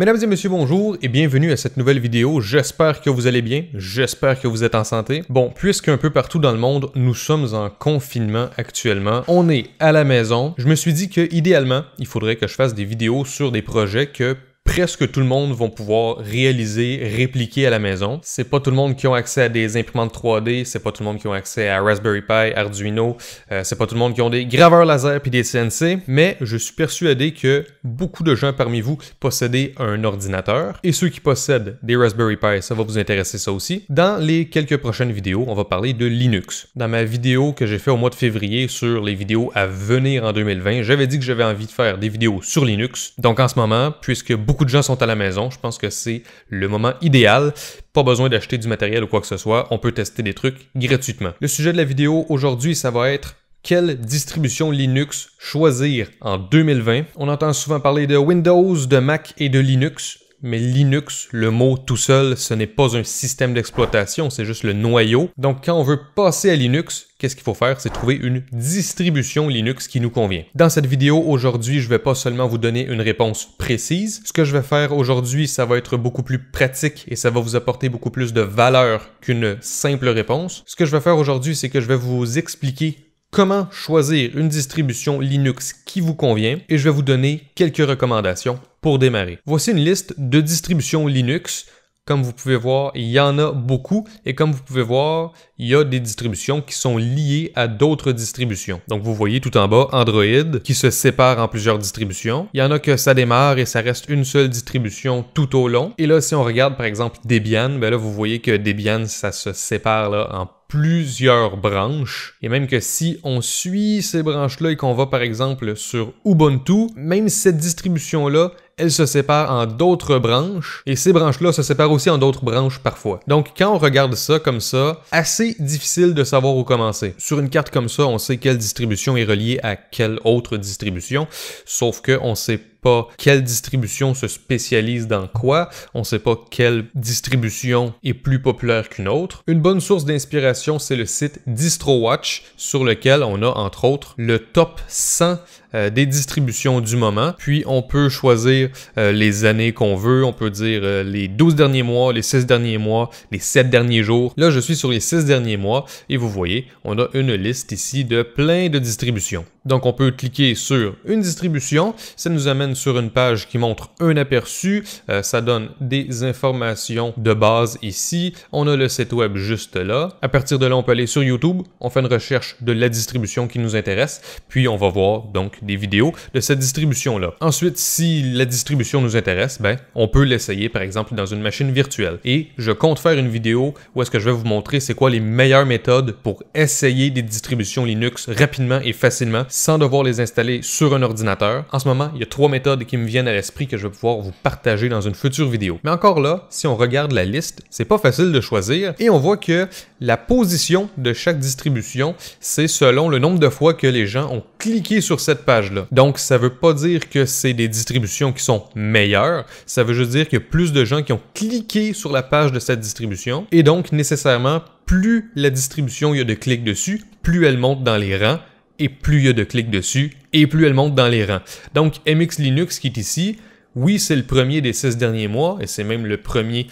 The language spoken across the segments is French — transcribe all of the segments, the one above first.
Mesdames et messieurs, bonjour et bienvenue à cette nouvelle vidéo. J'espère que vous allez bien, j'espère que vous êtes en santé. Bon, puisqu'un peu partout dans le monde, nous sommes en confinement actuellement, on est à la maison, je me suis dit que idéalement, il faudrait que je fasse des vidéos sur des projets que presque tout le monde va pouvoir réaliser, répliquer à la maison. C'est pas tout le monde qui a accès à des imprimantes 3D, c'est pas tout le monde qui a accès à Raspberry Pi, Arduino, c'est pas tout le monde qui ont des graveurs laser puis des CNC, mais je suis persuadé que beaucoup de gens parmi vous possédez un ordinateur, et ceux qui possèdent des Raspberry Pi, ça va vous intéresser ça aussi. Dans les quelques prochaines vidéos, on va parler de Linux. Dans ma vidéo que j'ai fait au mois de février sur les vidéos à venir en 2020, j'avais dit que j'avais envie de faire des vidéos sur Linux. Donc en ce moment, puisque beaucoup de gens sont à la maison, je pense que c'est le moment idéal. Pas besoin d'acheter du matériel ou quoi que ce soit, on peut tester des trucs gratuitement. Le sujet de la vidéo aujourd'hui, ça va être quelle distribution Linux choisir en 2020. On entend souvent parler de Windows, de Mac et de Linux. Mais Linux, le mot tout seul, ce n'est pas un système d'exploitation, c'est juste le noyau. Donc quand on veut passer à Linux, qu'est-ce qu'il faut faire? C'est trouver une distribution Linux qui nous convient. Dans cette vidéo, aujourd'hui, je ne vais pas seulement vous donner une réponse précise. Ce que je vais faire aujourd'hui, ça va être beaucoup plus pratique et ça va vous apporter beaucoup plus de valeur qu'une simple réponse. Ce que je vais faire aujourd'hui, c'est que je vais vous expliquer comment choisir une distribution Linux qui vous convient et je vais vous donner quelques recommandations pour démarrer. Voici une liste de distributions Linux. Comme vous pouvez voir, il y en a beaucoup et comme vous pouvez voir, il y a des distributions qui sont liées à d'autres distributions. Donc vous voyez tout en bas Android qui se sépare en plusieurs distributions. Il y en a que ça démarre et ça reste une seule distribution tout au long. Et là, si on regarde par exemple Debian, ben là vous voyez que Debian, ça se sépare là en plusieurs branches, et même que si on suit ces branches-là et qu'on va par exemple sur Ubuntu, même cette distribution-là, elle se sépare en d'autres branches, et ces branches-là se séparent aussi en d'autres branches parfois. Donc quand on regarde ça comme ça, assez difficile de savoir où commencer. Sur une carte comme ça, on sait quelle distribution est reliée à quelle autre distribution, sauf qu'on sait pas quelle distribution se spécialise dans quoi, on sait pas quelle distribution est plus populaire qu'une autre. Une bonne source d'inspiration, c'est le site DistroWatch, sur lequel on a entre autres le top 100 des distributions du moment, puis on peut choisir les années qu'on veut, on peut dire les 12 derniers mois, les 6 derniers mois, les 7 derniers jours. Là, je suis sur les 6 derniers mois, et vous voyez, on a une liste ici de plein de distributions. Donc on peut cliquer sur une distribution, ça nous amène sur une page qui montre un aperçu, ça donne des informations de base ici, on a le site web juste là. À partir de là, on peut aller sur YouTube, on fait une recherche de la distribution qui nous intéresse, puis on va voir donc des vidéos de cette distribution-là. Ensuite, si la distribution nous intéresse, ben on peut l'essayer par exemple dans une machine virtuelle. Et je compte faire une vidéo où est-ce que je vais vous montrer c'est quoi les meilleures méthodes pour essayer des distributions Linux rapidement et facilement, sans devoir les installer sur un ordinateur. En ce moment, il y a 3 méthodes qui me viennent à l'esprit que je vais pouvoir vous partager dans une future vidéo. Mais encore là, si on regarde la liste, c'est pas facile de choisir et on voit que la position de chaque distribution, c'est selon le nombre de fois que les gens ont cliqué sur cette page-là. Donc, ça veut pas dire que c'est des distributions qui sont meilleures, ça veut juste dire qu'il y a plus de gens qui ont cliqué sur la page de cette distribution et donc, nécessairement, plus la distribution il y a de clics dessus, plus elle monte dans les rangs, et plus il y a de clics dessus, et plus elle monte dans les rangs. Donc MX Linux qui est ici, oui, c'est le premier des 6 derniers mois, et c'est même le premier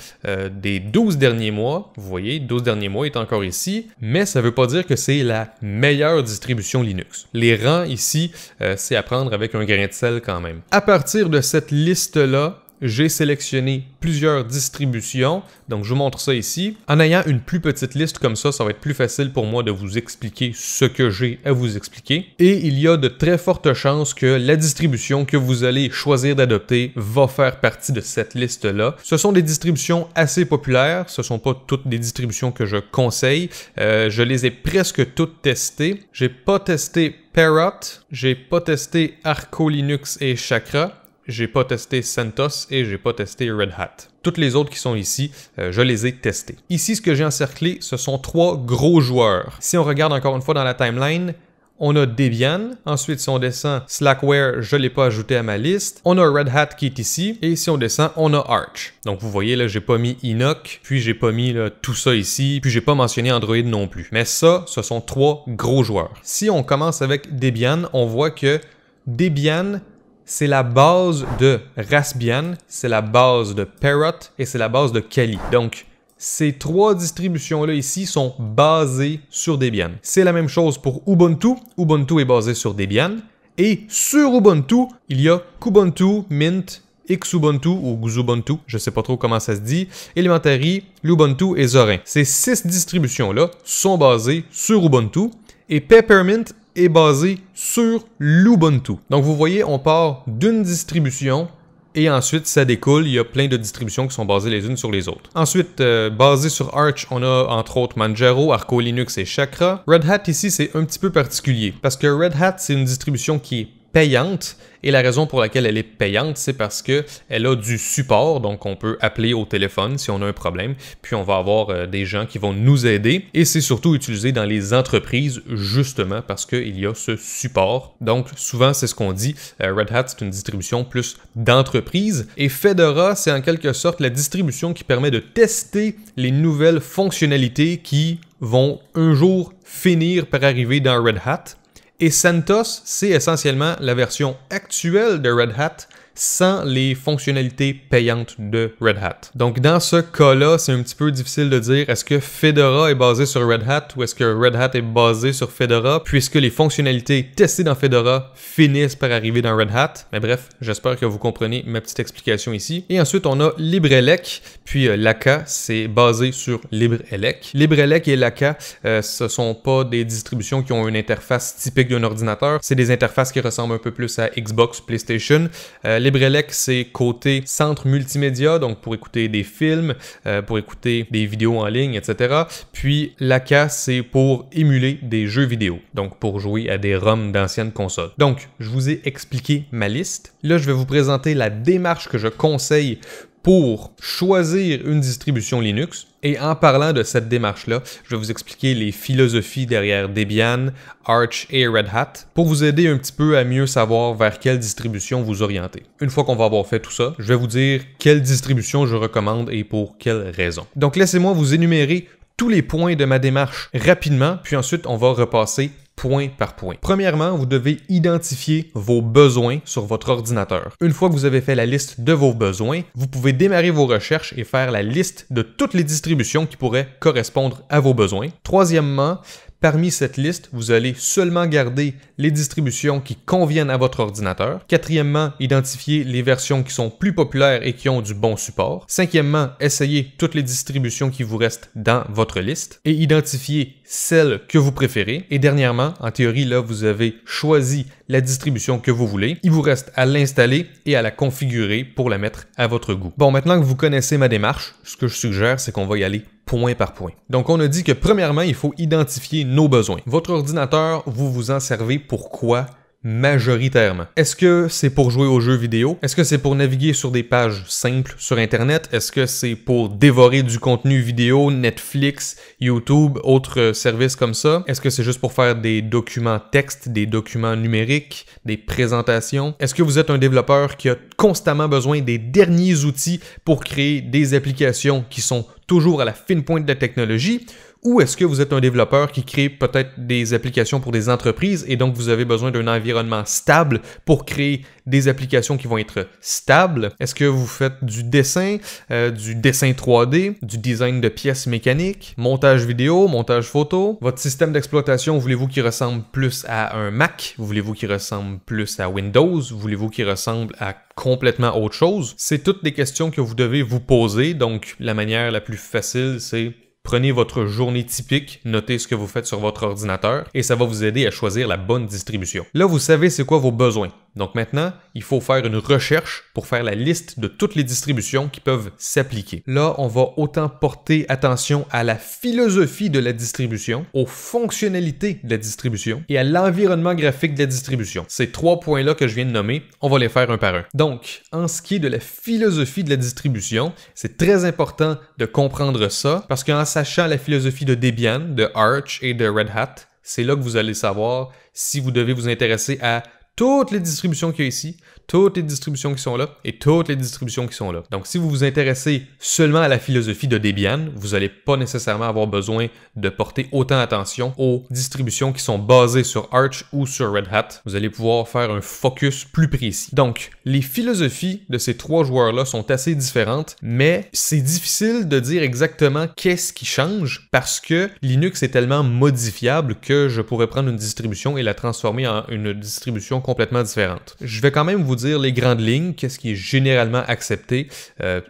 des 12 derniers mois. Vous voyez, 12 derniers mois est encore ici, mais ça ne veut pas dire que c'est la meilleure distribution Linux. Les rangs ici, c'est à prendre avec un grain de sel quand même. À partir de cette liste-là, j'ai sélectionné plusieurs distributions, donc je vous montre ça ici. En ayant une plus petite liste comme ça va être plus facile pour moi de vous expliquer ce que j'ai à vous expliquer. Et il y a de très fortes chances que la distribution que vous allez choisir d'adopter va faire partie de cette liste-là. Ce sont des distributions assez populaires, ce ne sont pas toutes des distributions que je conseille. Je les ai presque toutes testées. J'ai pas testé Parrot, j'ai pas testé Arco Linux et Chakra. J'ai pas testé CentOS et j'ai pas testé Red Hat. Toutes les autres qui sont ici, je les ai testées. Ici, ce que j'ai encerclé, ce sont 3 gros joueurs. Si on regarde encore une fois dans la timeline, on a Debian. Ensuite, si on descend, Slackware, je ne l'ai pas ajouté à ma liste. On a Red Hat qui est ici. Et si on descend, on a Arch. Donc, vous voyez, là, j'ai pas mis Enoch. Puis, j'ai pas mis là, tout ça ici. Puis, j'ai pas mentionné Android non plus. Mais ça, ce sont 3 gros joueurs. Si on commence avec Debian, on voit que Debian c'est la base de Raspbian, c'est la base de Parrot et c'est la base de Kali. Donc, ces trois distributions-là ici sont basées sur Debian. C'est la même chose pour Ubuntu. Ubuntu est basé sur Debian. Et sur Ubuntu, il y a Kubuntu, Mint, Xubuntu ou Xubuntu, je ne sais pas trop comment ça se dit, Elementary, Lubuntu et Zorin. Ces 6 distributions-là sont basées sur Ubuntu et Peppermint est basé sur l'Ubuntu. Donc vous voyez, on part d'une distribution et ensuite ça découle, il y a plein de distributions qui sont basées les unes sur les autres. Ensuite, basé sur Arch, on a entre autres Manjaro, Arco Linux et Chakra. Red Hat ici, c'est un petit peu particulier parce que Red Hat, c'est une distribution qui est payante et la raison pour laquelle elle est payante, c'est parce qu'elle a du support, donc on peut appeler au téléphone si on a un problème, puis on va avoir des gens qui vont nous aider et c'est surtout utilisé dans les entreprises justement parce qu'il y a ce support. Donc souvent c'est ce qu'on dit, Red Hat c'est une distribution plus d'entreprise et Fedora c'est en quelque sorte la distribution qui permet de tester les nouvelles fonctionnalités qui vont un jour finir par arriver dans Red Hat. Et CentOS, c'est essentiellement la version actuelle de Red Hat sans les fonctionnalités payantes de Red Hat. Donc dans ce cas-là, c'est un petit peu difficile de dire est-ce que Fedora est basé sur Red Hat ou est-ce que Red Hat est basé sur Fedora puisque les fonctionnalités testées dans Fedora finissent par arriver dans Red Hat. Mais bref, j'espère que vous comprenez ma petite explication ici. Et ensuite, on a LibreElec, puis Laka, c'est basé sur LibreElec. LibreElec et Laka, ce sont pas des distributions qui ont une interface typique d'un ordinateur, c'est des interfaces qui ressemblent un peu plus à Xbox, PlayStation. LibreElec, c'est côté centre multimédia, donc pour écouter des films, pour écouter des vidéos en ligne, etc. Puis Laka, c'est pour émuler des jeux vidéo, donc pour jouer à des ROM d'anciennes consoles. Donc, je vous ai expliqué ma liste. Là, je vais vous présenter la démarche que je conseille pour choisir une distribution Linux. Et en parlant de cette démarche-là, je vais vous expliquer les philosophies derrière Debian, Arch et Red Hat pour vous aider un petit peu à mieux savoir vers quelle distribution vous orienter. Une fois qu'on va avoir fait tout ça, je vais vous dire quelle distribution je recommande et pour quelles raisons. Donc laissez-moi vous énumérer tous les points de ma démarche rapidement, puis ensuite on va repasser point par point. Premièrement, vous devez identifier vos besoins sur votre ordinateur. Une fois que vous avez fait la liste de vos besoins, vous pouvez démarrer vos recherches et faire la liste de toutes les distributions qui pourraient correspondre à vos besoins. Troisièmement, parmi cette liste, vous allez seulement garder les distributions qui conviennent à votre ordinateur. Quatrièmement, identifier les versions qui sont plus populaires et qui ont du bon support. Cinquièmement, essayez toutes les distributions qui vous restent dans votre liste et identifier celles que vous préférez. Et dernièrement, en théorie, là, vous avez choisi la distribution que vous voulez. Il vous reste à l'installer et à la configurer pour la mettre à votre goût. Bon, maintenant que vous connaissez ma démarche, ce que je suggère, c'est qu'on va y aller point par point. Donc, on a dit que premièrement, il faut identifier nos besoins. Votre ordinateur, vous vous en servez pour quoi? Majoritairement. Est-ce que c'est pour jouer aux jeux vidéo? Est-ce que c'est pour naviguer sur des pages simples sur Internet? Est-ce que c'est pour dévorer du contenu vidéo, Netflix, YouTube, autres services comme ça? Est-ce que c'est juste pour faire des documents texte, des documents numériques, des présentations? Est-ce que vous êtes un développeur qui a constamment besoin des derniers outils pour créer des applications qui sont toujours à la fine pointe de la technologie? Ou est-ce que vous êtes un développeur qui crée peut-être des applications pour des entreprises et donc vous avez besoin d'un environnement stable pour créer des applications qui vont être stables? Est-ce que vous faites du dessin 3D, du design de pièces mécaniques, montage vidéo, montage photo? Votre système d'exploitation, voulez-vous qu'il ressemble plus à un Mac? Voulez-vous qu'il ressemble plus à Windows? Voulez-vous qu'il ressemble à complètement autre chose? C'est toutes des questions que vous devez vous poser, donc la manière la plus facile, c'est prenez votre journée typique, notez ce que vous faites sur votre ordinateur et ça va vous aider à choisir la bonne distribution. Là, vous savez c'est quoi vos besoins. Donc maintenant, il faut faire une recherche pour faire la liste de toutes les distributions qui peuvent s'appliquer. Là, on va autant porter attention à la philosophie de la distribution, aux fonctionnalités de la distribution et à l'environnement graphique de la distribution. Ces 3 points-là que je viens de nommer, on va les faire un par un. Donc, en ce qui est de la philosophie de la distribution, c'est très important de comprendre ça parce qu'en sachant la philosophie de Debian, de Arch et de Red Hat, c'est là que vous allez savoir si vous devez vous intéresser à toutes les distributions qu'il y a ici, toutes les distributions qui sont là et toutes les distributions qui sont là. Donc, si vous vous intéressez seulement à la philosophie de Debian, vous n'allez pas nécessairement avoir besoin de porter autant attention aux distributions qui sont basées sur Arch ou sur Red Hat. Vous allez pouvoir faire un focus plus précis. Donc, les philosophies de ces trois joueurs-là sont assez différentes, mais c'est difficile de dire exactement qu'est-ce qui change parce que Linux est tellement modifiable que je pourrais prendre une distribution et la transformer en une distribution complètement différente. Je vais quand même vous dire les grandes lignes, qu'est-ce qui est généralement accepté.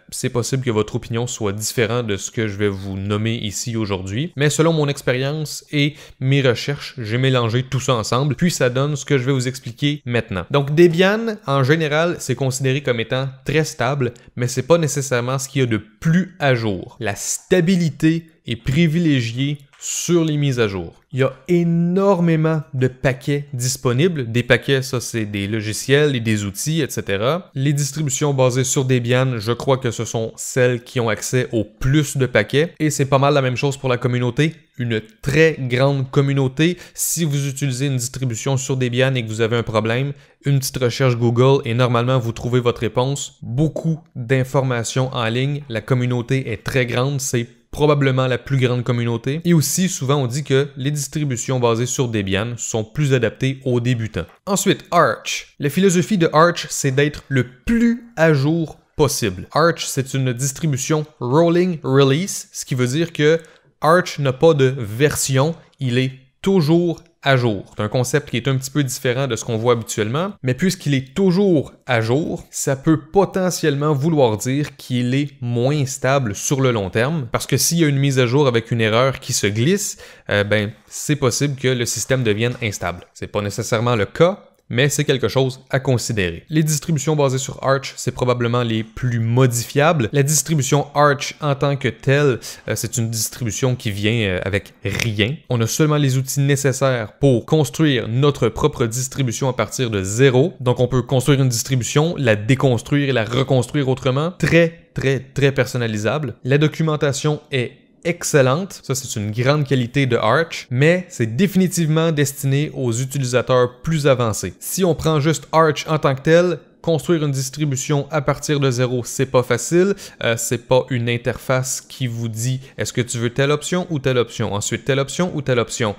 C'est possible que votre opinion soit différente de ce que je vais vous nommer ici aujourd'hui, mais selon mon expérience et mes recherches, j'ai mélangé tout ça ensemble, puis ça donne ce que je vais vous expliquer maintenant. Donc Debian, en général, c'est considéré comme étant très stable, mais c'est pas nécessairement ce qu'il y a de plus à jour. La stabilité est privilégiée sur les mises à jour. Il y a énormément de paquets disponibles. Des paquets, ça c'est des logiciels et des outils, etc. Les distributions basées sur Debian, je crois que ce sont celles qui ont accès au plus de paquets. Et c'est pas mal la même chose pour la communauté. Une très grande communauté. Si vous utilisez une distribution sur Debian et que vous avez un problème, une petite recherche Google et normalement vous trouvez votre réponse. Beaucoup d'informations en ligne. La communauté est très grande. C'est probablement la plus grande communauté. Et aussi, souvent, on dit que les distributions basées sur Debian sont plus adaptées aux débutants. Ensuite, Arch. La philosophie de Arch, c'est d'être le plus à jour possible. Arch, c'est une distribution rolling release, ce qui veut dire que Arch n'a pas de version, il est toujours à jour. C'est un concept qui est un petit peu différent de ce qu'on voit habituellement, mais puisqu'il est toujours à jour, ça peut potentiellement vouloir dire qu'il est moins stable sur le long terme, parce que s'il y a une mise à jour avec une erreur qui se glisse, c'est possible que le système devienne instable. C'est pas nécessairement le cas, mais c'est quelque chose à considérer. Les distributions basées sur Arch, c'est probablement les plus modifiables. La distribution Arch en tant que telle, c'est une distribution qui vient avec rien. On a seulement les outils nécessaires pour construire notre propre distribution à partir de zéro. Donc on peut construire une distribution, la déconstruire et la reconstruire autrement. Très personnalisable. La documentation est excellente, ça c'est une grande qualité de Arch, mais c'est définitivement destiné aux utilisateurs plus avancés. Si on prend juste Arch en tant que tel, construire une distribution à partir de zéro, c'est pas facile. C'est pas une interface qui vous dit est-ce que tu veux telle option ou telle option, ensuite telle option ou telle option.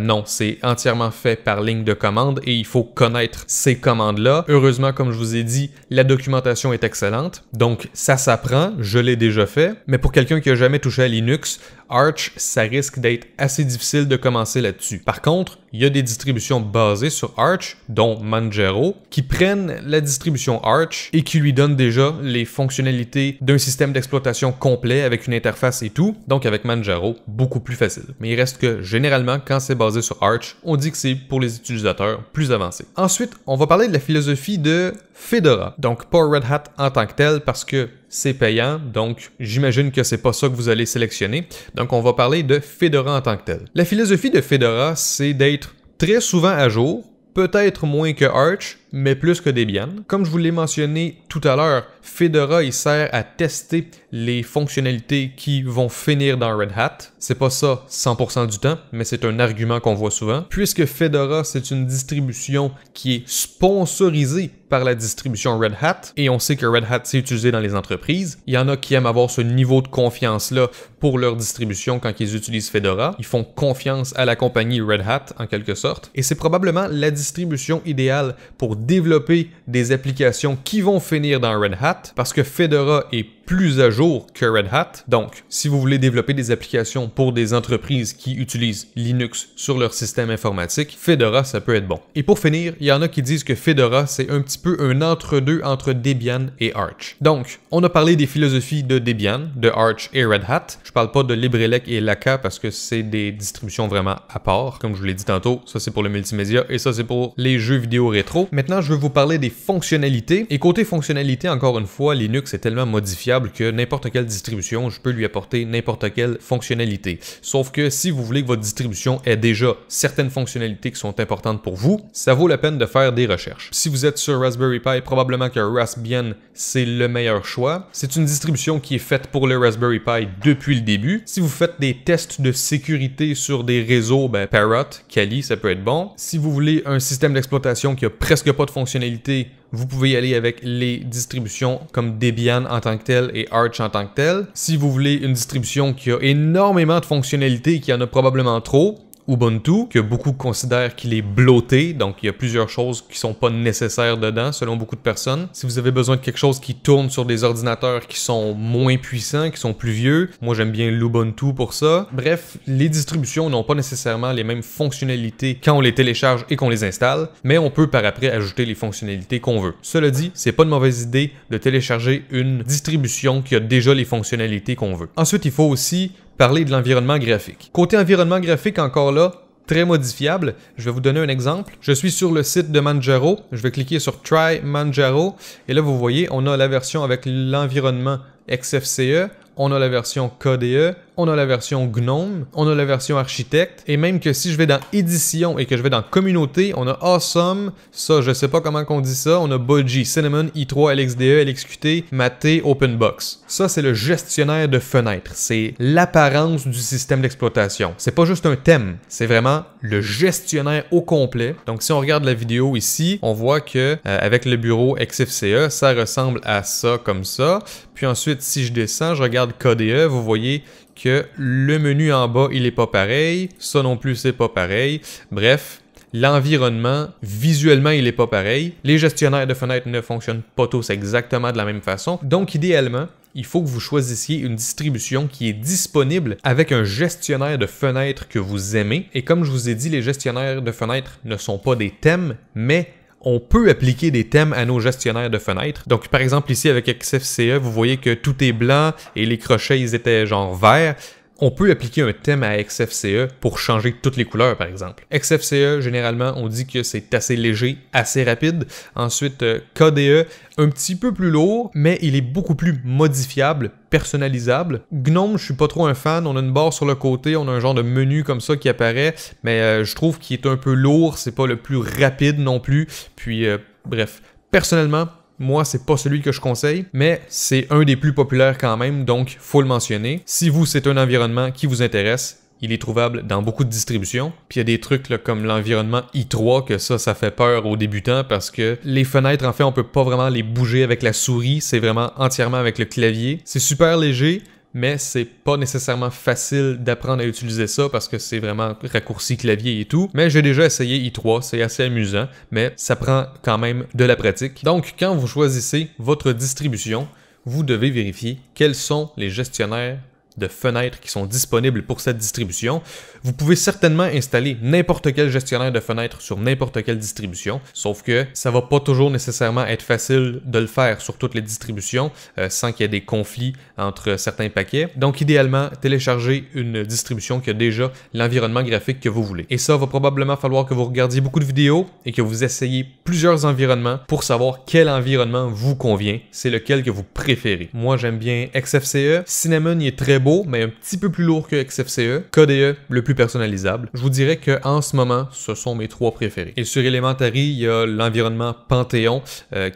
Non, c'est entièrement fait par ligne de commande et il faut connaître ces commandes-là. Heureusement, comme je vous ai dit, la documentation est excellente. Donc, ça s'apprend, je l'ai déjà fait. Mais pour quelqu'un qui a jamais touché à Linux, Arch, ça risque d'être assez difficile de commencer là-dessus. Par contre, il y a des distributions basées sur Arch, dont Manjaro, qui prennent la distribution Arch et qui lui donnent déjà les fonctionnalités d'un système d'exploitation complet avec une interface et tout. Donc avec Manjaro, beaucoup plus facile. Mais il reste que généralement, quand c'est basé sur Arch, on dit que c'est pour les utilisateurs plus avancés. Ensuite, on va parler de la philosophie de Fedora. Donc pas Red Hat en tant que tel parce que c'est payant, donc j'imagine que c'est pas ça que vous allez sélectionner. Donc on va parler de Fedora en tant que tel. La philosophie de Fedora, c'est d'être très souvent à jour, peut-être moins que Arch, mais plus que Debian. Comme je vous l'ai mentionné tout à l'heure, Fedora il sert à tester les fonctionnalités qui vont finir dans Red Hat. C'est pas ça 100% du temps, mais c'est un argument qu'on voit souvent. Puisque Fedora, c'est une distribution qui est sponsorisée par la distribution Red Hat, et on sait que Red Hat c'est utilisé dans les entreprises. Il y en a qui aiment avoir ce niveau de confiance-là pour leur distribution quand ils utilisent Fedora. Ils font confiance à la compagnie Red Hat, en quelque sorte. Et c'est probablement la distribution idéale pour développer des applications qui vont finir dans Red Hat, parce que Fedora est plus à jour que Red Hat. Donc, si vous voulez développer des applications pour des entreprises qui utilisent Linux sur leur système informatique, Fedora, ça peut être bon. Et pour finir, il y en a qui disent que Fedora, c'est un petit peu un entre-deux entre Debian et Arch. Donc, on a parlé des philosophies de Debian, de Arch et Red Hat. Je parle pas de LibreElec et Laka parce que c'est des distributions vraiment à part. Comme je vous l'ai dit tantôt, ça c'est pour le multimédia et ça c'est pour les jeux vidéo rétro. Maintenant, je vais vous parler des fonctionnalités. Et côté fonctionnalité, encore une fois, Linux est tellement modifiable que n'importe quelle distribution, je peux lui apporter n'importe quelle fonctionnalité. Sauf que si vous voulez que votre distribution ait déjà certaines fonctionnalités qui sont importantes pour vous, ça vaut la peine de faire des recherches. Si vous êtes sur Raspberry Pi, probablement que Raspbian, c'est le meilleur choix. C'est une distribution qui est faite pour le Raspberry Pi depuis le début. Si vous faites des tests de sécurité sur des réseaux, Parrot, Kali, ça peut être bon. Si vous voulez un système d'exploitation qui a presque pas de fonctionnalité, vous pouvez y aller avec les distributions comme Debian en tant que tel et Arch en tant que tel. Si vous voulez une distribution qui a énormément de fonctionnalités et qui en a probablement trop, Ubuntu, que beaucoup considèrent qu'il est bloaté, donc il y a plusieurs choses qui sont pas nécessaires dedans, selon beaucoup de personnes. Si vous avez besoin de quelque chose qui tourne sur des ordinateurs qui sont moins puissants, qui sont plus vieux, moi j'aime bien l'Ubuntu pour ça. Bref, les distributions n'ont pas nécessairement les mêmes fonctionnalités quand on les télécharge et qu'on les installe, mais on peut par après ajouter les fonctionnalités qu'on veut. Cela dit, c'est pas une mauvaise idée de télécharger une distribution qui a déjà les fonctionnalités qu'on veut. Ensuite, il faut aussi parler de l'environnement graphique. Côté environnement graphique, encore là, très modifiable. Je vais vous donner un exemple. Je suis sur le site de Manjaro. Je vais cliquer sur Try Manjaro. Et là, vous voyez, on a la version avec l'environnement XFCE. On a la version KDE, on a la version GNOME, on a la version architecte, et même que si je vais dans édition et que je vais dans communauté, on a Awesome, ça je sais pas comment on dit ça, on a Budgie, Cinnamon, i3, LXDE, LXQT, Mate, OpenBox. Ça c'est le gestionnaire de fenêtres, c'est l'apparence du système d'exploitation. C'est pas juste un thème, c'est vraiment le gestionnaire au complet. Donc si on regarde la vidéo ici, on voit que avec le bureau XFCE, ça ressemble à ça comme ça. Puis ensuite, si je descends, je regarde KDE, vous voyez que le menu en bas, il est pas pareil. Ça non plus, c'est pas pareil. Bref, l'environnement, visuellement, il est pas pareil. Les gestionnaires de fenêtres ne fonctionnent pas tous exactement de la même façon. Donc, idéalement, il faut que vous choisissiez une distribution qui est disponible avec un gestionnaire de fenêtres que vous aimez. Et comme je vous ai dit, les gestionnaires de fenêtres ne sont pas des thèmes, mais on peut appliquer des thèmes à nos gestionnaires de fenêtres. Donc, par exemple, ici, avec XFCE, vous voyez que tout est blanc et les crochets, ils étaient genre verts. On peut appliquer un thème à XFCE pour changer toutes les couleurs, par exemple. XFCE, généralement, on dit que c'est assez léger, assez rapide. Ensuite, KDE, un petit peu plus lourd, mais il est beaucoup plus modifiable, personnalisable. GNOME, je suis pas trop un fan. On a une barre sur le côté, on a un genre de menu comme ça qui apparaît, mais je trouve qu'il est un peu lourd. C'est pas le plus rapide non plus. Puis, bref, personnellement, moi, c'est pas celui que je conseille, mais c'est un des plus populaires quand même, donc faut le mentionner. Si vous, c'est un environnement qui vous intéresse, il est trouvable dans beaucoup de distributions. Puis il y a des trucs là, comme l'environnement i3, que ça fait peur aux débutants parce que les fenêtres, en fait, on peut pas vraiment les bouger avec la souris, c'est vraiment entièrement avec le clavier. C'est super léger, mais c'est pas nécessairement facile d'apprendre à utiliser ça parce que c'est vraiment raccourci clavier et tout. Mais j'ai déjà essayé i3, c'est assez amusant, mais ça prend quand même de la pratique. Donc, quand vous choisissez votre distribution, vous devez vérifier quels sont les gestionnaires de fenêtres qui sont disponibles pour cette distribution. Vous pouvez certainement installer n'importe quel gestionnaire de fenêtres sur n'importe quelle distribution, sauf que ça va pas toujours nécessairement être facile de le faire sur toutes les distributions sans qu'il y ait des conflits entre certains paquets. Donc idéalement, téléchargez une distribution qui a déjà l'environnement graphique que vous voulez. Et ça, va probablement falloir que vous regardiez beaucoup de vidéos et que vous essayiez plusieurs environnements pour savoir quel environnement vous convient, c'est lequel que vous préférez. Moi, j'aime bien XFCE. Cinnamon, il est très beau, mais un petit peu plus lourd que XFCE. KDE, le plus personnalisable. Je vous dirais qu'en ce moment, ce sont mes trois préférés. Et sur Elementary, il y a l'environnement Panthéon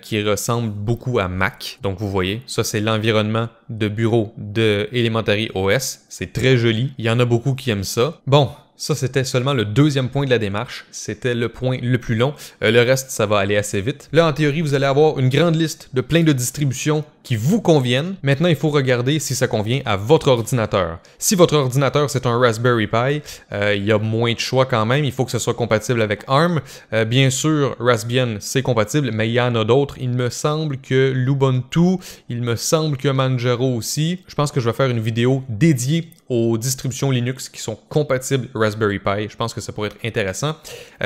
qui ressemble beaucoup à Mac. Donc vous voyez, ça c'est l'environnement de bureau de Elementary OS. C'est très joli. Il y en a beaucoup qui aiment ça. Bon, ça, c'était seulement le deuxième point de la démarche. C'était le point le plus long. Le reste, ça va aller assez vite. Là, en théorie, vous allez avoir une grande liste de plein de distributions qui vous conviennent. Maintenant, il faut regarder si ça convient à votre ordinateur. Si votre ordinateur, c'est un Raspberry Pi, il y a moins de choix quand même. Il faut que ce soit compatible avec ARM. Bien sûr, Raspbian, c'est compatible, mais il y en a d'autres. Il me semble que l'Ubuntu, il me semble que Manjaro aussi. Je pense que je vais faire une vidéo dédiée aux distributions Linux qui sont compatibles Raspberry Pi. Je pense que ça pourrait être intéressant.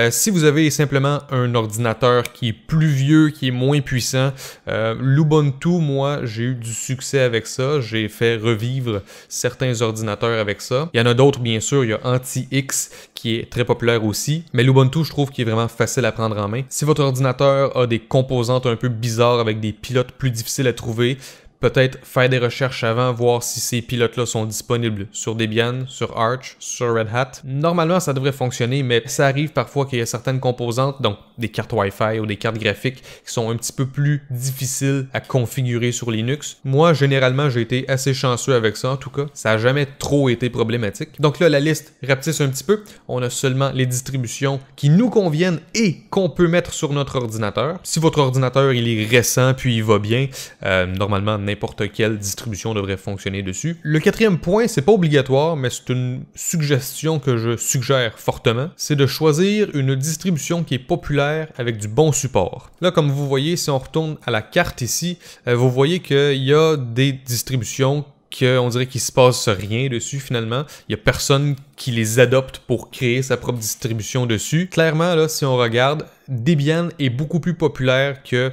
Si vous avez simplement un ordinateur qui est plus vieux, qui est moins puissant, l'Ubuntu, moi, j'ai eu du succès avec ça. J'ai fait revivre certains ordinateurs avec ça. Il y en a d'autres, bien sûr. Il y a AntiX qui est très populaire aussi. Mais l'Ubuntu, je trouve qu'il est vraiment facile à prendre en main. Si votre ordinateur a des composantes un peu bizarres avec des pilotes plus difficiles à trouver, peut-être faire des recherches avant, voir si ces pilotes-là sont disponibles sur Debian, sur Arch, sur Red Hat. Normalement, ça devrait fonctionner, mais ça arrive parfois qu'il y a certaines composantes, donc des cartes Wi-Fi ou des cartes graphiques, qui sont un petit peu plus difficiles à configurer sur Linux. Moi, généralement, j'ai été assez chanceux avec ça, en tout cas. Ça n'a jamais trop été problématique. Donc là, la liste rapetisse un petit peu. On a seulement les distributions qui nous conviennent et qu'on peut mettre sur notre ordinateur. Si votre ordinateur, il est récent puis il va bien, normalement, n'importe quelle distribution devrait fonctionner dessus. Le quatrième point, c'est pas obligatoire, mais c'est une suggestion que je suggère fortement, c'est de choisir une distribution qui est populaire avec du bon support. Là, comme vous voyez, si on retourne à la carte ici, vous voyez qu'il y a des distributions qu'on dirait qu'il se passe rien dessus finalement. Il n'y a personne qui les adopte pour créer sa propre distribution dessus. Clairement, là, si on regarde, Debian est beaucoup plus populaire que,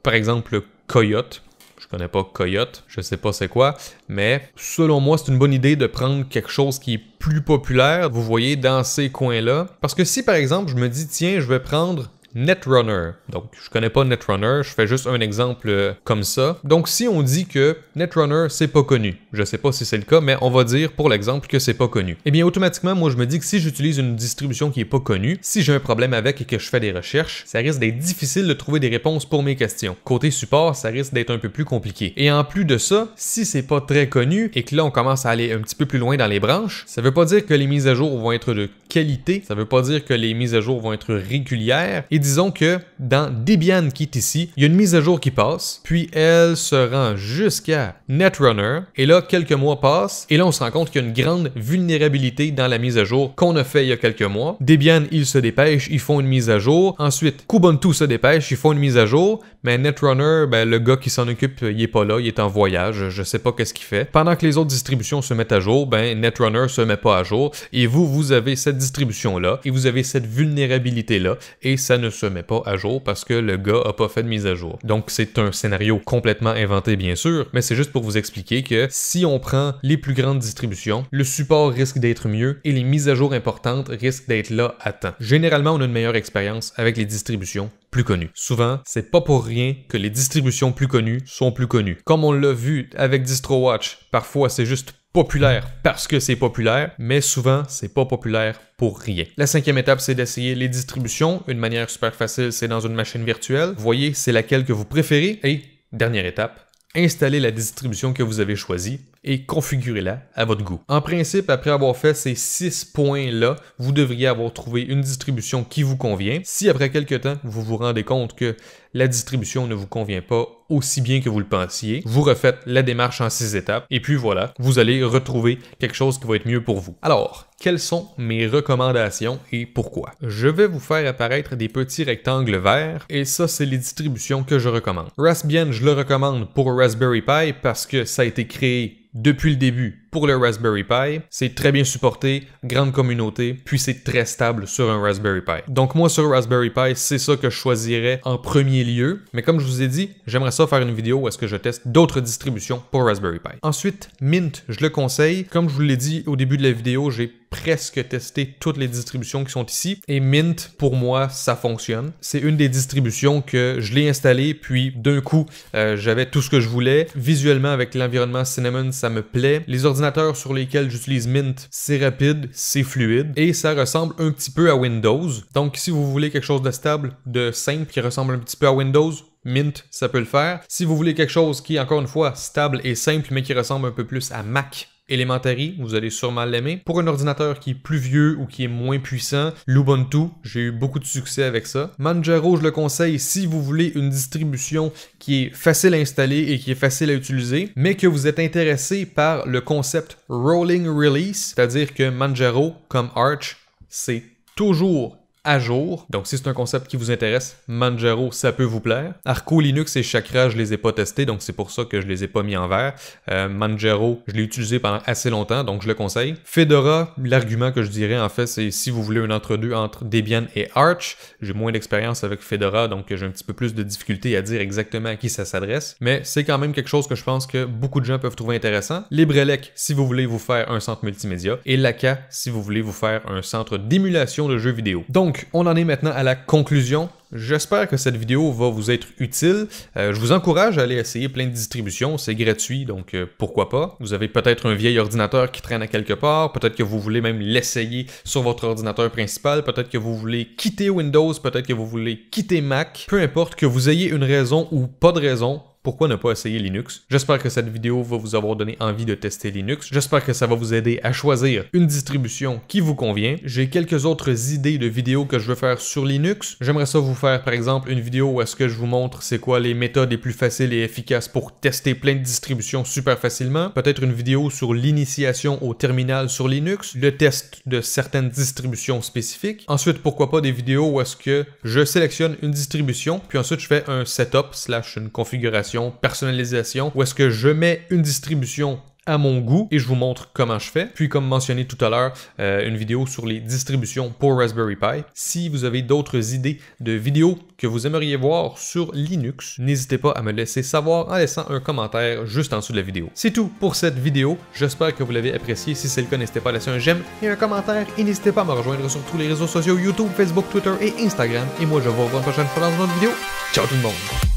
par exemple, Coyote. Je connais pas Coyote, je sais pas c'est quoi, mais selon moi, c'est une bonne idée de prendre quelque chose qui est plus populaire, vous voyez, dans ces coins-là. Parce que si, par exemple, je me dis, tiens, je vais prendre Netrunner. Donc, je connais pas Netrunner, je fais juste un exemple comme ça. Donc, si on dit que Netrunner, c'est pas connu, je sais pas si c'est le cas, mais on va dire pour l'exemple que c'est pas connu. Eh bien, automatiquement, moi, je me dis que si j'utilise une distribution qui est pas connue, si j'ai un problème avec et que je fais des recherches, ça risque d'être difficile de trouver des réponses pour mes questions. Côté support, ça risque d'être un peu plus compliqué. Et en plus de ça, si c'est pas très connu et que là, on commence à aller un petit peu plus loin dans les branches, ça veut pas dire que les mises à jour vont être de qualité, ça veut pas dire que les mises à jour vont être régulières, et disons que dans Debian qui est ici, il y a une mise à jour qui passe, puis elle se rend jusqu'à Netrunner, et là, quelques mois passent, et là, on se rend compte qu'il y a une grande vulnérabilité dans la mise à jour qu'on a fait il y a quelques mois. Debian, ils se dépêchent, ils font une mise à jour. Ensuite, Kubuntu se dépêche, ils font une mise à jour, mais Netrunner, ben, le gars qui s'en occupe, il est pas là, il est en voyage, je sais pas qu'est-ce qu'il fait. Pendant que les autres distributions se mettent à jour, ben, Netrunner se met pas à jour, et vous avez cette distribution-là, et vous avez cette vulnérabilité-là, et ça ne se met pas à jour parce que le gars a pas fait de mise à jour. Donc c'est un scénario complètement inventé bien sûr, mais c'est juste pour vous expliquer que si on prend les plus grandes distributions, le support risque d'être mieux et les mises à jour importantes risquent d'être là à temps. Généralement, on a une meilleure expérience avec les distributions plus connues. Souvent, c'est pas pour rien que les distributions plus connues sont plus connues. Comme on l'a vu avec DistroWatch, parfois c'est juste populaire parce que c'est populaire, mais souvent, c'est pas populaire pour rien. La cinquième étape, c'est d'essayer les distributions. Une manière super facile, c'est dans une machine virtuelle. Vous voyez, c'est laquelle que vous préférez. Et dernière étape, installez la distribution que vous avez choisie et configurez-la à votre goût. En principe, après avoir fait ces 6 points-là, vous devriez avoir trouvé une distribution qui vous convient. Si après quelques temps, vous vous rendez compte que la distribution ne vous convient pas aussi bien que vous le pensiez, vous refaites la démarche en 6 étapes et puis voilà, vous allez retrouver quelque chose qui va être mieux pour vous. Alors, quelles sont mes recommandations et pourquoi? Je vais vous faire apparaître des petits rectangles verts et ça, c'est les distributions que je recommande. Raspbian, je le recommande pour Raspberry Pi parce que ça a été créé depuis le début pour le Raspberry Pi. C'est très bien supporté, grande communauté, puis c'est très stable sur un Raspberry Pi. Donc moi sur Raspberry Pi, c'est ça que je choisirais en premier lieu. Mais comme je vous ai dit, j'aimerais ça faire une vidéo où est-ce que je teste d'autres distributions pour Raspberry Pi. Ensuite, Mint, je le conseille. Comme je vous l'ai dit au début de la vidéo, j'ai presque testé toutes les distributions qui sont ici. Et Mint, pour moi, ça fonctionne. C'est une des distributions que je l'ai installée, puis d'un coup, j'avais tout ce que je voulais. Visuellement, avec l'environnement Cinnamon, ça me plaît. Les ordinateurs sur lesquels j'utilise Mint, c'est rapide, c'est fluide, et ça ressemble un petit peu à Windows. Donc, si vous voulez quelque chose de stable, de simple, qui ressemble un petit peu à Windows, Mint, ça peut le faire. Si vous voulez quelque chose qui est, encore une fois, stable et simple, mais qui ressemble un peu plus à Mac, Elementary, vous allez sûrement l'aimer. Pour un ordinateur qui est plus vieux ou qui est moins puissant, l'Ubuntu, j'ai eu beaucoup de succès avec ça. Manjaro, je le conseille si vous voulez une distribution qui est facile à installer et qui est facile à utiliser, mais que vous êtes intéressé par le concept Rolling Release, c'est-à-dire que Manjaro, comme Arch, c'est toujours à jour. Donc si c'est un concept qui vous intéresse, Manjaro, ça peut vous plaire. Arco Linux et Chakra, je les ai pas testés, donc c'est pour ça que je les ai pas mis en vert. Manjaro, je l'ai utilisé pendant assez longtemps, donc je le conseille. Fedora, l'argument que je dirais en fait, c'est si vous voulez un entre-deux entre Debian et Arch. J'ai moins d'expérience avec Fedora, donc j'ai un petit peu plus de difficulté à dire exactement à qui ça s'adresse, mais c'est quand même quelque chose que je pense que beaucoup de gens peuvent trouver intéressant. LibreLec, si vous voulez vous faire un centre multimédia, et Laka, si vous voulez vous faire un centre d'émulation de jeux vidéo. Donc Donc, on en est maintenant à la conclusion. J'espère que cette vidéo va vous être utile. Je vous encourage à aller essayer plein de distributions, c'est gratuit, donc pourquoi pas. Vous avez peut-être un vieil ordinateur qui traîne à quelque part, peut-être que vous voulez même l'essayer sur votre ordinateur principal, peut-être que vous voulez quitter Windows, peut-être que vous voulez quitter Mac. Peu importe que vous ayez une raison ou pas de raison, pourquoi ne pas essayer Linux? J'espère que cette vidéo va vous avoir donné envie de tester Linux. J'espère que ça va vous aider à choisir une distribution qui vous convient. J'ai quelques autres idées de vidéos que je veux faire sur Linux. J'aimerais ça vous faire par exemple une vidéo où est-ce que je vous montre c'est quoi les méthodes les plus faciles et efficaces pour tester plein de distributions super facilement. Peut-être une vidéo sur l'initiation au terminal sur Linux, le test de certaines distributions spécifiques. Ensuite, pourquoi pas des vidéos où est-ce que je sélectionne une distribution, puis ensuite je fais un setup / une configuration, personnalisation, où est-ce que je mets une distribution à mon goût et je vous montre comment je fais. Puis comme mentionné tout à l'heure, une vidéo sur les distributions pour Raspberry Pi. Si vous avez d'autres idées de vidéos que vous aimeriez voir sur Linux, n'hésitez pas à me laisser savoir en laissant un commentaire juste en dessous de la vidéo. C'est tout pour cette vidéo. J'espère que vous l'avez apprécié. Si c'est le cas, n'hésitez pas à laisser un j'aime et un commentaire. Et n'hésitez pas à me rejoindre sur tous les réseaux sociaux YouTube, Facebook, Twitter et Instagram. Et moi, je vous revois une prochaine fois dans une autre vidéo. Ciao tout le monde!